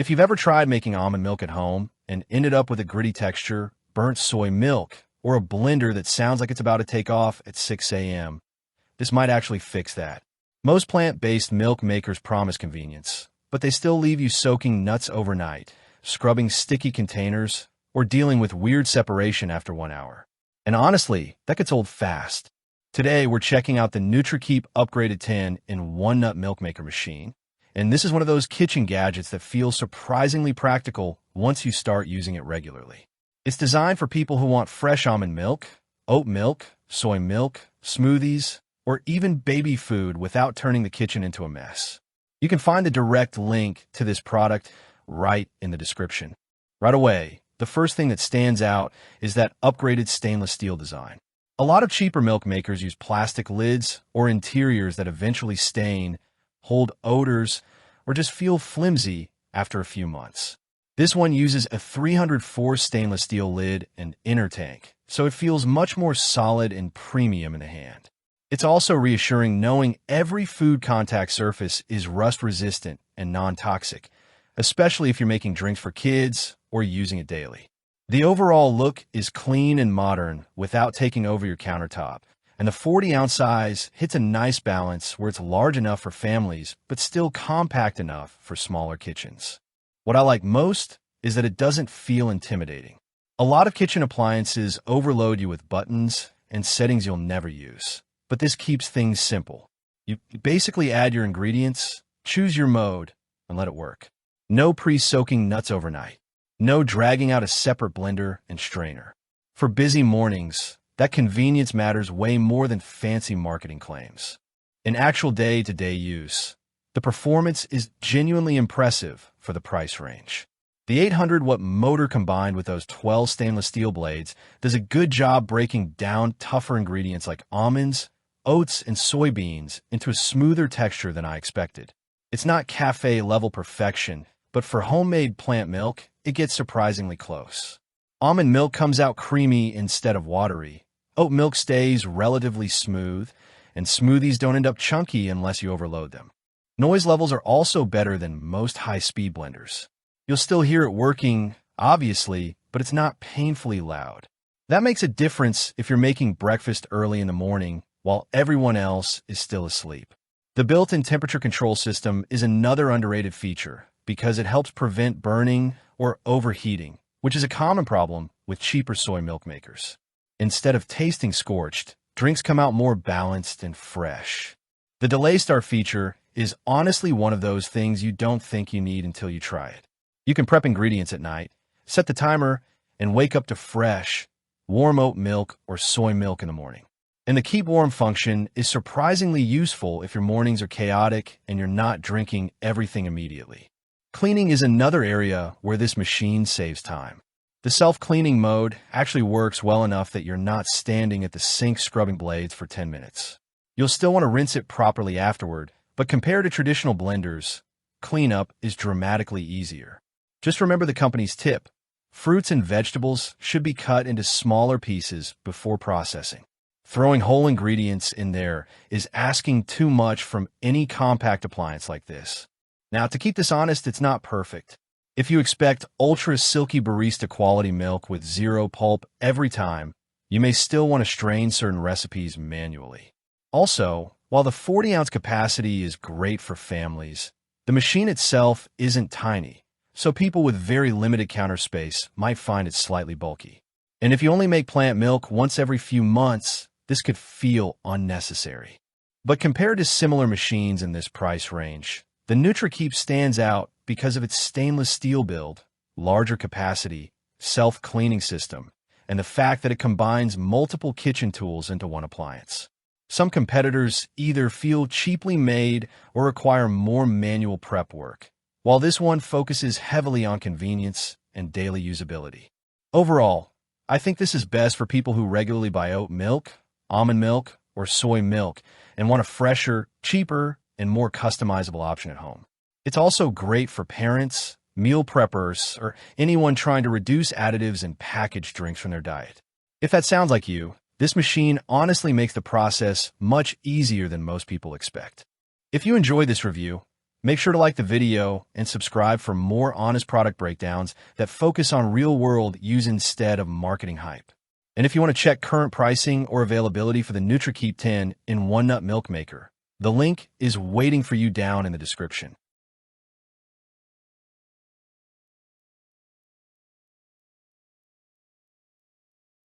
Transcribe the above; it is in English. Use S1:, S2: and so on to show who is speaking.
S1: If you've ever tried making almond milk at home and ended up with a gritty texture, burnt soy milk, or a blender that sounds like it's about to take off at 6 a.m., this might actually fix that. Most plant-based milk makers promise convenience, but they still leave you soaking nuts overnight, scrubbing sticky containers, or dealing with weird separation after 1 hour. And honestly, that gets old fast. Today, we're checking out the Nutrikeep Upgraded 10 in 1-nut milk maker machine. And this is one of those kitchen gadgets that feels surprisingly practical once you start using it regularly. It's designed for people who want fresh almond milk, oat milk, soy milk, smoothies, or even baby food without turning the kitchen into a mess. You can find the direct link to this product right in the description. Right away, the first thing that stands out is that upgraded stainless steel design. A lot of cheaper milk makers use plastic lids or interiors that eventually stain, hold odors, or just feel flimsy after a few months. This one uses a 304 stainless steel lid and inner tank, so it feels much more solid and premium in the hand. It's also reassuring knowing every food contact surface is rust-resistant and non-toxic, especially if you're making drinks for kids or using it daily. The overall look is clean and modern without taking over your countertop, and the 40-ounce size hits a nice balance where it's large enough for families but still compact enough for smaller kitchens. What I like most is that it doesn't feel intimidating. A lot of kitchen appliances overload you with buttons and settings you'll never use, but this keeps things simple. You basically add your ingredients, choose your mode, and let it work. No pre-soaking nuts overnight. No dragging out a separate blender and strainer. For busy mornings, that convenience matters way more than fancy marketing claims. In actual day-to-day use, the performance is genuinely impressive for the price range. The 800-watt motor combined with those 12 stainless steel blades does a good job breaking down tougher ingredients like almonds, oats, and soybeans into a smoother texture than I expected. It's not cafe-level perfection, but for homemade plant milk, it gets surprisingly close. Almond milk comes out creamy instead of watery. Oat milk stays relatively smooth, and smoothies don't end up chunky unless you overload them. Noise levels are also better than most high-speed blenders. You'll still hear it working, obviously, but it's not painfully loud. That makes a difference if you're making breakfast early in the morning while everyone else is still asleep. The built-in temperature control system is another underrated feature because it helps prevent burning or overheating, which is a common problem with cheaper soy milk makers. Instead of tasting scorched, drinks come out more balanced and fresh. The Delay Start feature is honestly one of those things you don't think you need until you try it. You can prep ingredients at night, set the timer, and wake up to fresh, warm oat milk or soy milk in the morning. And the Keep Warm function is surprisingly useful if your mornings are chaotic and you're not drinking everything immediately. Cleaning is another area where this machine saves time. The self-cleaning mode actually works well enough that you're not standing at the sink scrubbing blades for 10 minutes. You'll still want to rinse it properly afterward, but compared to traditional blenders, cleanup is dramatically easier. Just remember the company's tip. Fruits and vegetables should be cut into smaller pieces before processing. Throwing whole ingredients in there is asking too much from any compact appliance like this. Now, to keep this honest, it's not perfect. If you expect ultra silky barista quality milk with zero pulp every time, you may still want to strain certain recipes manually. Also, while the 40-ounce capacity is great for families, the machine itself isn't tiny, so people with very limited counter space might find it slightly bulky. And if you only make plant milk once every few months, this could feel unnecessary. But compared to similar machines in this price range, the Nutrikeep stands out because of its stainless steel build, larger capacity, self-cleaning system, and the fact that it combines multiple kitchen tools into one appliance. Some competitors either feel cheaply made or require more manual prep work, while this one focuses heavily on convenience and daily usability. Overall, I think this is best for people who regularly buy oat milk, almond milk, or soy milk and want a fresher, cheaper, and more customizable option at home. It's also great for parents, meal preppers, or anyone trying to reduce additives and packaged drinks from their diet. If that sounds like you, this machine honestly makes the process much easier than most people expect. If you enjoyed this review, Make sure to like the video and subscribe for more honest product breakdowns that focus on real-world use instead of marketing hype. And if you want to check current pricing or availability for the Nutrikeep 10 in 1 nut milk maker, the link is waiting for you down in the description.